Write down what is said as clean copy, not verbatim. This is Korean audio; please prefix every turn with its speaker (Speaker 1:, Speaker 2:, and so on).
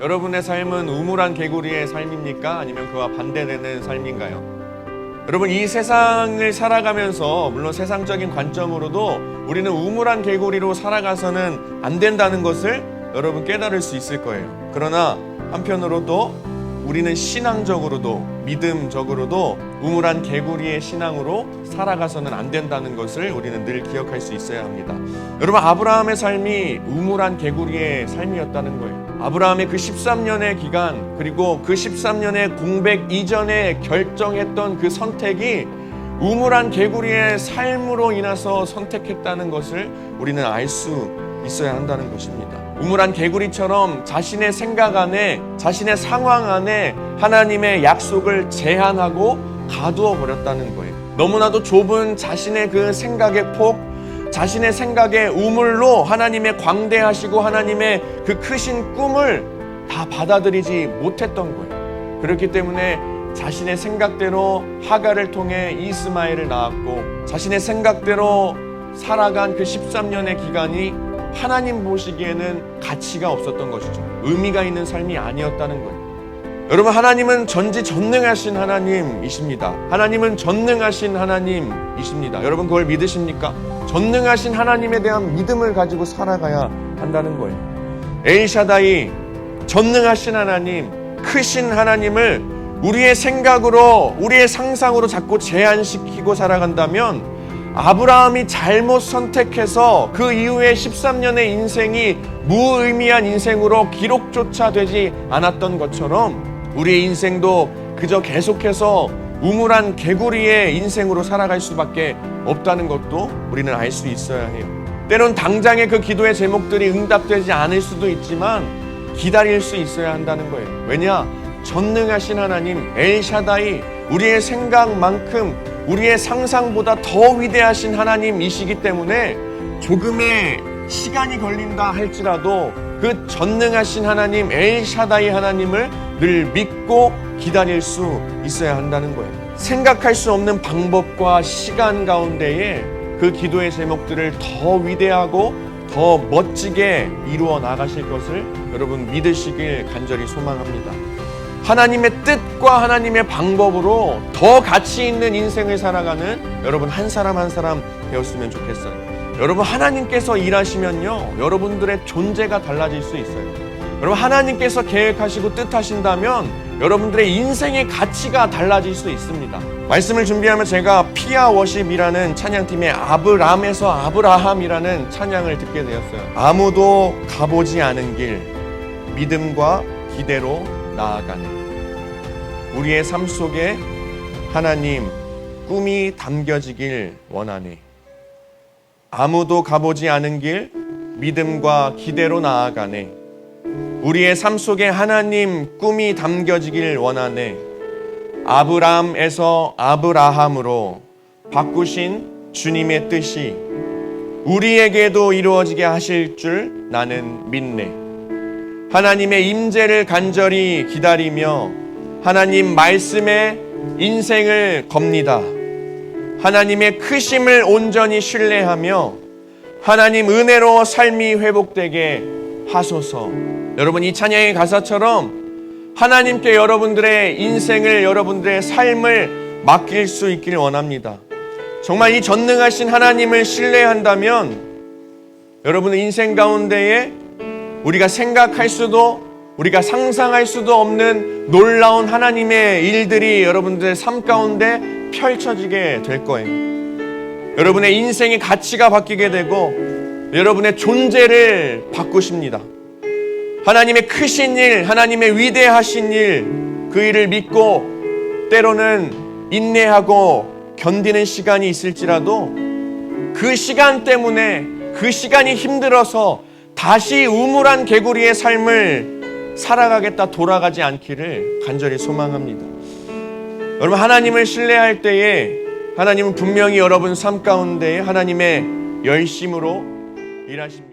Speaker 1: 여러분의 삶은 우물한 개구리의 삶입니까? 아니면 그와 반대되는 삶인가요? 여러분, 이 세상을 살아가면서 물론 세상적인 관점으로도 우리는 우물한 개구리로 살아가서는 안 된다는 것을 여러분 깨달을 수 있을 거예요. 그러나 한편으로도 우리는 신앙적으로도 믿음적으로도 우물한 개구리의 신앙으로 살아가서는 안 된다는 것을 우리는 늘 기억할 수 있어야 합니다. 여러분, 아브라함의 삶이 우물한 개구리의 삶이었다는 거예요. 아브라함의 그 13년의 기간, 그리고 그 13년의 공백 이전에 결정했던 그 선택이 우물한 개구리의 삶으로 인해서 선택했다는 것을 우리는 알 수 있어야 한다는 것입니다. 우물한 개구리처럼 자신의 생각 안에, 자신의 상황 안에 하나님의 약속을 제한하고 가두어 버렸다는 거예요. 너무나도 좁은 자신의 그 생각의 폭, 자신의 생각의 우물로 하나님의 광대하시고 하나님의 그 크신 꿈을 다 받아들이지 못했던 거예요. 그렇기 때문에 자신의 생각대로 하갈을 통해 이스마엘을 낳았고, 자신의 생각대로 살아간 그 13년의 기간이 하나님 보시기에는 가치가 없었던 것이죠. 의미가 있는 삶이 아니었다는 거예요. 여러분, 하나님은 전지전능하신 하나님이십니다. 하나님은 전능하신 하나님이십니다. 여러분, 그걸 믿으십니까? 전능하신 하나님에 대한 믿음을 가지고 살아가야 한다는 거예요. 엘샤다이, 전능하신 하나님, 크신 하나님을 우리의 생각으로, 우리의 상상으로 자꾸 제한시키고 살아간다면 아브라함이 잘못 선택해서 그 이후에 13년의 인생이 무의미한 인생으로 기록조차 되지 않았던 것처럼 우리의 인생도 그저 계속해서 우물한 개구리의 인생으로 살아갈 수밖에 없다는 것도 우리는 알 수 있어야 해요. 때론 당장의 그 기도의 제목들이 응답되지 않을 수도 있지만 기다릴 수 있어야 한다는 거예요. 왜냐? 전능하신 하나님 엘샤다이, 우리의 생각만큼 우리의 상상보다 더 위대하신 하나님이시기 때문에 조금의 시간이 걸린다 할지라도 그 전능하신 하나님 엘샤다이 하나님을 늘 믿고 기다릴 수 있어야 한다는 거예요. 생각할 수 없는 방법과 시간 가운데에 그 기도의 제목들을 더 위대하고 더 멋지게 이루어 나가실 것을 여러분 믿으시길 간절히 소망합니다. 하나님의 뜻과 하나님의 방법으로 더 가치 있는 인생을 살아가는 여러분 한 사람 한 사람 되었으면 좋겠어요. 여러분, 하나님께서 일하시면요, 여러분들의 존재가 달라질 수 있어요. 여러분, 하나님께서 계획하시고 뜻하신다면 여러분들의 인생의 가치가 달라질 수 있습니다. 말씀을 준비하면 제가 피아 워십이라는 찬양팀의 아브람에서 아브라함이라는 찬양을 듣게 되었어요. 아무도 가보지 않은 길, 믿음과 기대로 나아가네. 우리의 삶 속에 하나님 꿈이 담겨지길 원하네. 아무도 가보지 않은 길, 믿음과 기대로 나아가네. 우리의 삶 속에 하나님 꿈이 담겨지길 원하네. 아브람에서 아브라함으로 바꾸신 주님의 뜻이 우리에게도 이루어지게 하실 줄 나는 믿네. 하나님의 임재를 간절히 기다리며 하나님 말씀에 인생을 겁니다. 하나님의 크심을 온전히 신뢰하며 하나님 은혜로 삶이 회복되게 하소서. 여러분, 이 찬양의 가사처럼 하나님께 여러분들의 인생을, 여러분들의 삶을 맡길 수 있기를 원합니다. 정말 이 전능하신 하나님을 신뢰한다면 여러분의 인생 가운데에 우리가 생각할 수도 우리가 상상할 수도 없는 놀라운 하나님의 일들이 여러분들의 삶 가운데 펼쳐지게 될 거예요. 여러분의 인생의 가치가 바뀌게 되고 여러분의 존재를 바꾸십니다. 하나님의 크신 일, 하나님의 위대하신 일, 그 일을 믿고 때로는 인내하고 견디는 시간이 있을지라도 그 시간 때문에, 그 시간이 힘들어서 다시 우물한 개구리의 삶을 살아가겠다 돌아가지 않기를 간절히 소망합니다. 여러분, 하나님을 신뢰할 때에 하나님은 분명히 여러분 삶 가운데 하나님의 열심으로 일하십니다.